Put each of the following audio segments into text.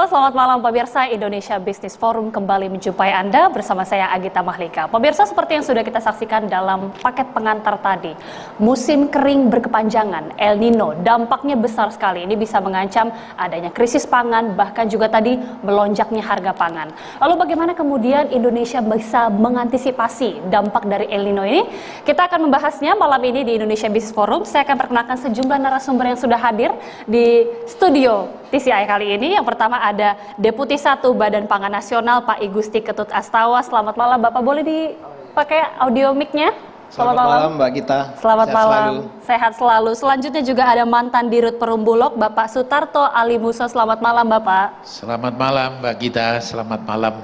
Halo, selamat malam pemirsa. Indonesia Business Forum kembali menjumpai Anda bersama saya Agita Mahlika. Pemirsa, seperti yang sudah kita saksikan dalam paket pengantar tadi, musim kering berkepanjangan, El Nino, dampaknya besar sekali. Ini bisa mengancam adanya krisis pangan, bahkan juga tadi melonjaknya harga pangan. Lalu bagaimana kemudian Indonesia bisa mengantisipasi dampak dari El Nino ini? Kita akan membahasnya malam ini di Indonesia Business Forum. Saya akan perkenalkan sejumlah narasumber yang sudah hadir di studio TCI kali ini. Yang pertama ada Deputi 1 Badan Pangan Nasional Pak Igusti Ketut Astawa. Selamat malam Bapak, boleh dipakai audio mic-nya? Selamat malam Mbak Gita. Selamat Sehat malam. selalu. Sehat selalu. Selanjutnya juga ada mantan Dirut Perumbulok Bapak Sutarto Ali Muso. Selamat malam Bapak. Selamat malam Mbak Gita. Selamat malam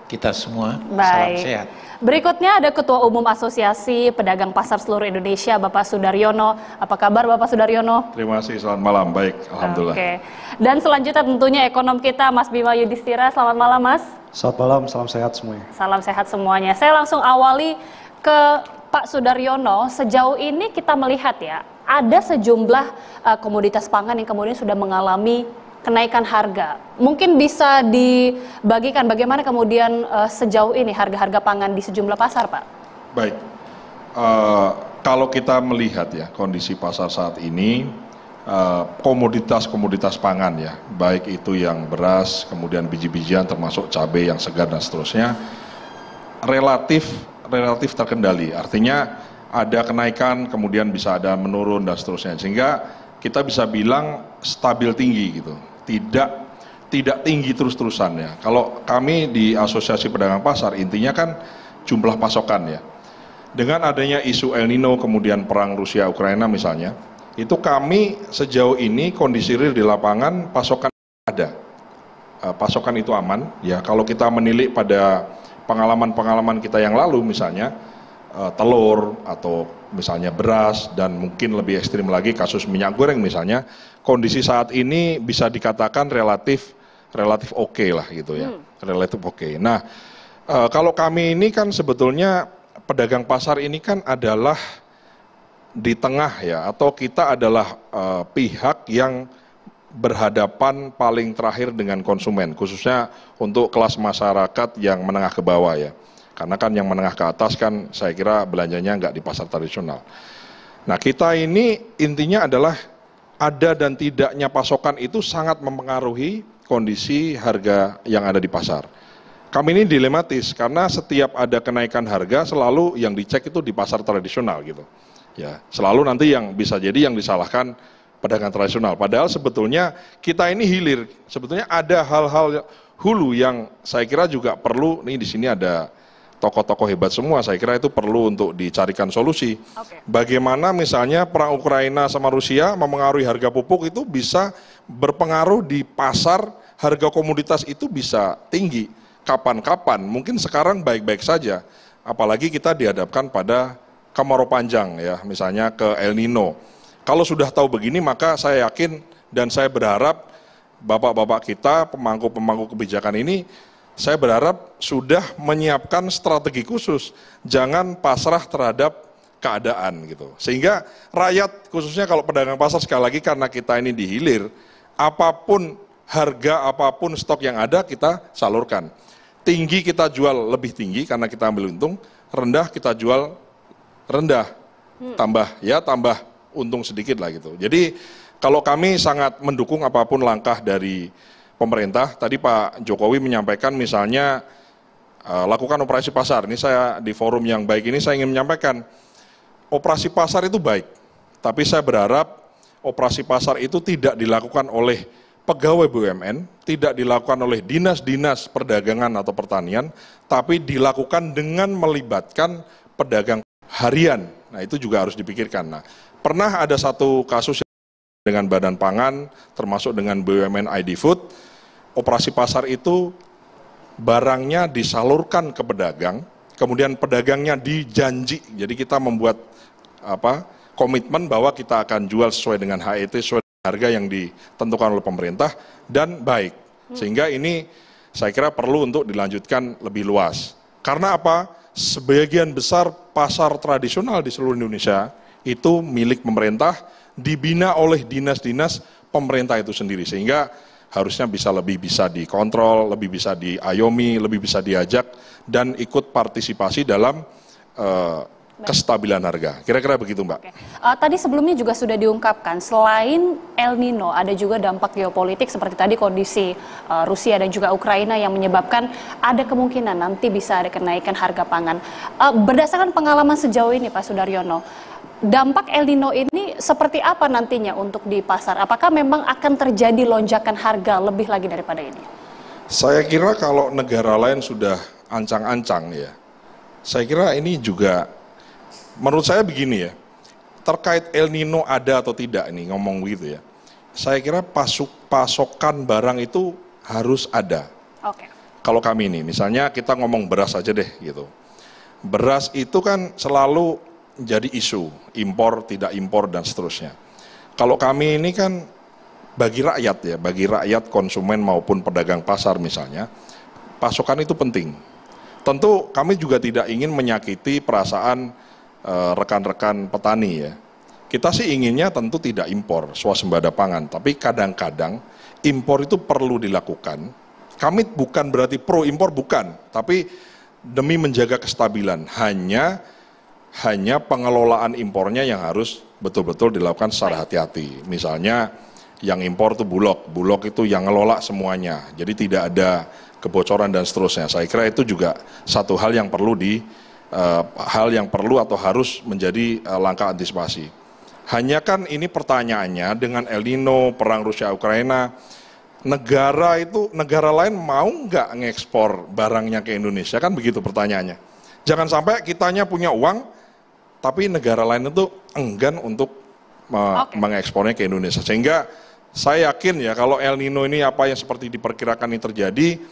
kita semua. Baik. Salam sehat. Berikutnya ada Ketua Umum Asosiasi Pedagang Pasar Seluruh Indonesia, Bapak Sudaryono. Apa kabar Bapak Sudaryono? Terima kasih, selamat malam. Baik, alhamdulillah. Oke. Dan selanjutnya tentunya ekonom kita, Mas Bima Yudhistira. Selamat malam, Mas. Selamat malam, salam sehat semuanya. Salam sehat semuanya. Saya langsung awali ke Pak Sudaryono. Sejauh ini kita melihat ya, ada sejumlah komoditas pangan yang kemudian sudah mengalami kenaikan harga. Mungkin bisa dibagikan bagaimana kemudian sejauh ini harga-harga pangan di sejumlah pasar, Pak? Baik, kalau kita melihat ya kondisi pasar saat ini, komoditas-komoditas pangan ya, baik itu yang beras, kemudian biji-bijian termasuk cabai yang segar dan seterusnya, relatif terkendali. Artinya ada kenaikan, kemudian bisa ada menurun dan seterusnya, sehingga kita bisa bilang stabil tinggi gitu. Tidak tinggi terus-terusan ya. Kalau kami di Asosiasi Pedagang Pasar, intinya kan jumlah pasokan ya. Dengan adanya isu El Nino, kemudian perang Rusia Ukraina misalnya, itu kami sejauh ini kondisi real di lapangan pasokan ada. Pasokan itu aman ya. Kalau kita menilik pada pengalaman-pengalaman kita yang lalu misalnya telur atau misalnya beras dan mungkin lebih ekstrim lagi kasus minyak goreng misalnya, kondisi saat ini bisa dikatakan relatif oke lah gitu ya, relatif oke. Nah, kalau kami ini kan sebetulnya pedagang pasar ini kan adalah di tengah ya, atau kita adalah pihak yang berhadapan paling terakhir dengan konsumen, khususnya untuk kelas masyarakat yang menengah ke bawah ya. Karena kan yang menengah ke atas kan saya kira belanjanya nggak di pasar tradisional. Nah, kita ini intinya adalah ada dan tidaknya pasokan itu sangat mempengaruhi kondisi harga yang ada di pasar. Kami ini dilematis karena setiap ada kenaikan harga selalu yang dicek itu di pasar tradisional gitu. Ya, selalu nanti yang bisa jadi yang disalahkan pedagang tradisional. Padahal sebetulnya kita ini hilir. Sebetulnya ada hal-hal hulu yang saya kira juga perlu, nih di sini ada tokoh-tokoh hebat semua, saya kira itu perlu untuk dicarikan solusi. Bagaimana misalnya perang Ukraina sama Rusia mempengaruhi harga pupuk itu bisa berpengaruh di pasar, harga komoditas itu bisa tinggi. Kapan-kapan, mungkin sekarang baik-baik saja, apalagi kita dihadapkan pada kemarau panjang ya, misalnya ke El Nino. Kalau sudah tahu begini maka saya yakin dan saya berharap bapak-bapak kita, pemangku-pemangku kebijakan ini, saya berharap sudah menyiapkan strategi khusus, jangan pasrah terhadap keadaan gitu. Sehingga rakyat, khususnya kalau pedagang pasar sekali lagi karena kita ini dihilir, apapun harga, apapun stok yang ada kita salurkan. Tinggi kita jual lebih tinggi karena kita ambil untung, rendah kita jual rendah, tambah untung sedikit lah gitu. Jadi kalau kami sangat mendukung apapun langkah dari pemerintah. Tadi Pak Jokowi menyampaikan misalnya lakukan operasi pasar. Ini saya di forum yang baik ini saya ingin menyampaikan operasi pasar itu baik. Tapi saya berharap operasi pasar itu tidak dilakukan oleh pegawai BUMN, tidak dilakukan oleh dinas-dinas perdagangan atau pertanian, tapi dilakukan dengan melibatkan pedagang harian. Nah, itu juga harus dipikirkan. Nah, pernah ada satu kasus dengan Badan Pangan, termasuk dengan BUMN ID Food, operasi pasar itu barangnya disalurkan ke pedagang, kemudian pedagangnya dijanji, jadi kita membuat komitmen bahwa kita akan jual sesuai dengan HET, sesuai dengan harga yang ditentukan oleh pemerintah, dan baik. Sehingga ini saya kira perlu untuk dilanjutkan lebih luas. Karena apa? Sebagian besar pasar tradisional di seluruh Indonesia itu milik pemerintah, dibina oleh dinas-dinas pemerintah itu sendiri, sehingga harusnya lebih bisa dikontrol, lebih bisa diayomi, lebih bisa diajak, dan ikut partisipasi dalam kestabilan harga. Kira-kira begitu, Mbak. Oke. Tadi sebelumnya juga sudah diungkapkan, selain El Nino ada juga dampak geopolitik seperti tadi kondisi Rusia dan juga Ukraina yang menyebabkan ada kemungkinan nanti bisa ada kenaikan harga pangan. Berdasarkan pengalaman sejauh ini Pak Sudaryono, dampak El Nino ini seperti apa nantinya untuk di pasar? Apakah memang akan terjadi lonjakan harga lebih lagi daripada ini? Saya kira kalau negara lain sudah ancang-ancang ya, saya kira ini juga, menurut saya begini ya, terkait El Nino ada atau tidak ini ngomong gitu ya. Saya kira pasokan barang itu harus ada. Oke. Kalau kami ini, misalnya kita ngomong beras aja deh gitu. Beras itu kan selalu jadi isu, impor, tidak impor dan seterusnya. Kalau kami ini kan bagi rakyat ya, bagi rakyat konsumen maupun pedagang pasar misalnya, pasokan itu penting. Tentu kami juga tidak ingin menyakiti perasaan rekan-rekan petani ya. Kita sih inginnya tentu tidak impor swasembada pangan, tapi kadang-kadang impor itu perlu dilakukan. Kami bukan berarti pro impor, bukan, tapi demi menjaga kestabilan, hanya pengelolaan impornya yang harus betul-betul dilakukan secara hati-hati. Misalnya yang impor itu Bulog itu yang ngelola semuanya, jadi tidak ada kebocoran dan seterusnya. Saya kira itu juga satu hal yang perlu atau harus menjadi langkah antisipasi. Hanya kan ini pertanyaannya dengan El Nino, perang Rusia Ukraina, negara lain mau nggak ngekspor barangnya ke Indonesia, kan begitu pertanyaannya. Jangan sampai kitanya punya uang, tapi negara lain itu enggan untuk mengekspornya ke Indonesia. Sehingga saya yakin ya kalau El Nino ini apa yang seperti diperkirakan ini terjadi,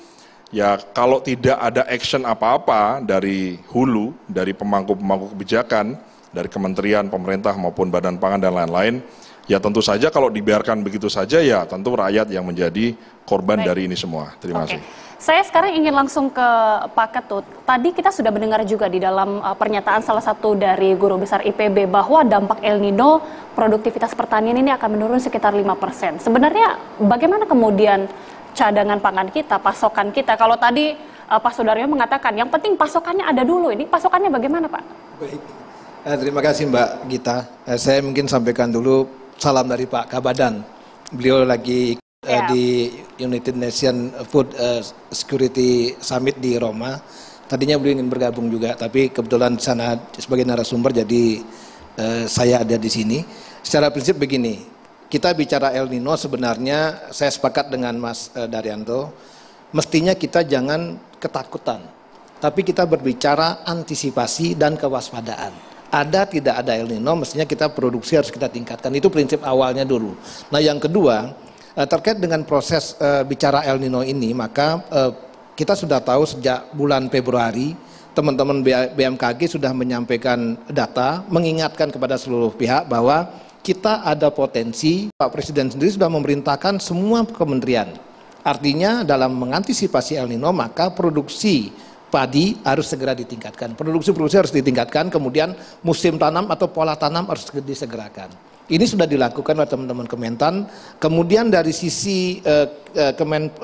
ya kalau tidak ada action apa-apa dari hulu, dari pemangku-pemangku kebijakan, dari kementerian, pemerintah maupun badan pangan dan lain-lain, ya tentu saja kalau dibiarkan begitu saja ya tentu rakyat yang menjadi korban dari ini semua. Terima kasih. Saya sekarang ingin langsung ke Pak Ketut. Tadi kita sudah mendengar juga di dalam pernyataan salah satu dari guru besar IPB bahwa dampak El Nino produktivitas pertanian ini akan menurun sekitar 5%. Sebenarnya bagaimana kemudian cadangan pangan kita, pasokan kita? Kalau tadi Pak Sudaryono mengatakan yang penting pasokannya ada dulu, ini pasokannya bagaimana Pak? Baik. Terima kasih Mbak Gita. Saya mungkin sampaikan dulu salam dari Pak Kabadan. Beliau lagi di United Nations Food Security Summit di Roma. Tadinya beliau ingin bergabung juga, tapi kebetulan di sana sebagai narasumber, jadi saya ada di sini. Secara prinsip begini, kita bicara El Nino sebenarnya saya sepakat dengan Mas Daryanto, mestinya kita jangan ketakutan, tapi kita berbicara antisipasi dan kewaspadaan. Ada tidak ada El Nino, mestinya kita produksi harus kita tingkatkan. Itu prinsip awalnya dulu. Nah yang kedua, terkait dengan proses bicara El Nino ini, maka kita sudah tahu sejak bulan Februari, teman-teman BMKG sudah menyampaikan data, mengingatkan kepada seluruh pihak bahwa kita ada potensi. Pak Presiden sendiri sudah memerintahkan semua kementerian. Artinya dalam mengantisipasi El Nino, maka produksi padi harus segera ditingkatkan, produksi harus ditingkatkan, kemudian musim tanam atau pola tanam harus disegerakan. Ini sudah dilakukan oleh teman-teman Kementan. Kemudian dari sisi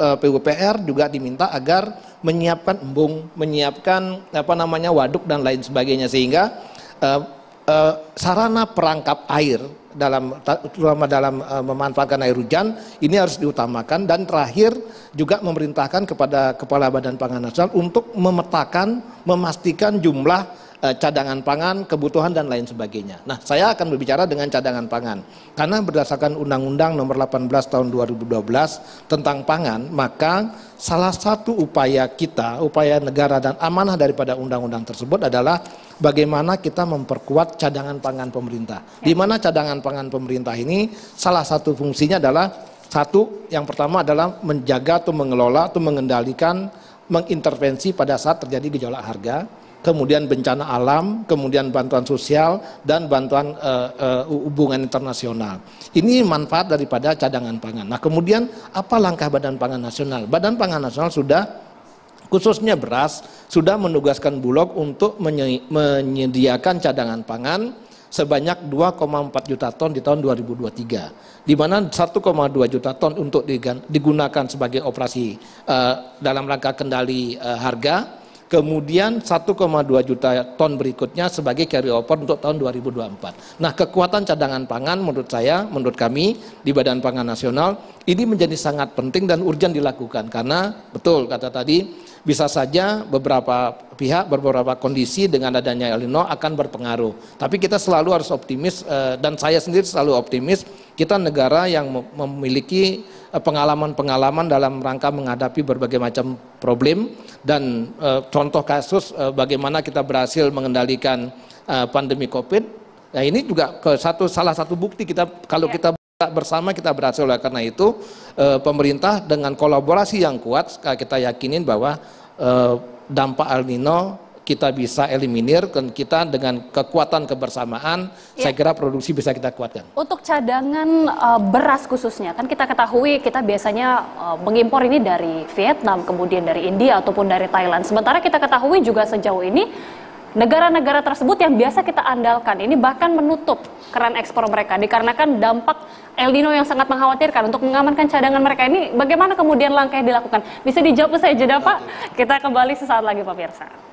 PUPR juga diminta agar menyiapkan embung, menyiapkan waduk dan lain sebagainya, sehingga sarana perangkap air terutama dalam memanfaatkan air hujan ini harus diutamakan. Dan terakhir juga memerintahkan kepada Kepala Badan Pangan Nasional untuk memetakan, memastikan jumlah cadangan pangan, kebutuhan dan lain sebagainya. Nah, saya akan berbicara dengan cadangan pangan karena berdasarkan Undang-Undang Nomor 18 Tahun 2012 tentang pangan, maka salah satu upaya kita, upaya negara dan amanah daripada undang-undang tersebut adalah bagaimana kita memperkuat cadangan pangan pemerintah. Di mana cadangan pangan pemerintah ini salah satu fungsinya adalah yang pertama adalah menjaga atau mengelola atau mengendalikan, mengintervensi pada saat terjadi gejolak harga, kemudian bencana alam, kemudian bantuan sosial dan bantuan hubungan internasional. Ini manfaat daripada cadangan pangan. Nah, kemudian apa langkah Badan Pangan Nasional? Badan Pangan Nasional sudah, khususnya beras, sudah menugaskan Bulog untuk menyediakan cadangan pangan sebanyak 2,4 juta ton di tahun 2023, di mana 1,2 juta ton untuk digunakan sebagai operasi dalam rangka kendali harga, kemudian 1,2 juta ton berikutnya sebagai carry over untuk tahun 2024. Nah, kekuatan cadangan pangan menurut saya, menurut kami di Badan Pangan Nasional ini menjadi sangat penting dan urgent dilakukan, karena betul kata tadi, bisa saja beberapa pihak, beberapa kondisi dengan adanya El Nino akan berpengaruh. Tapi kita selalu harus optimis, dan saya sendiri selalu optimis, kita negara yang memiliki pengalaman-pengalaman dalam rangka menghadapi berbagai macam problem, dan contoh kasus bagaimana kita berhasil mengendalikan pandemi COVID. Nah, ini juga salah satu bukti kita kalau kita bersama kita berhasil. Oleh karena itu pemerintah dengan kolaborasi yang kuat kita yakinin bahwa dampak El Nino kita bisa eliminir, dan kita dengan kekuatan kebersamaan saya kira produksi bisa kita kuatkan. Untuk cadangan beras khususnya, kan kita ketahui kita biasanya mengimpor ini dari Vietnam, kemudian dari India ataupun dari Thailand. Sementara kita ketahui juga sejauh ini negara-negara tersebut yang biasa kita andalkan ini bahkan menutup keran ekspor mereka dikarenakan dampak El Nino yang sangat mengkhawatirkan. Untuk mengamankan cadangan mereka ini, bagaimana kemudian langkah yang dilakukan? Bisa dijawab usai jeda, Pak? Kita kembali sesaat lagi, pemirsa.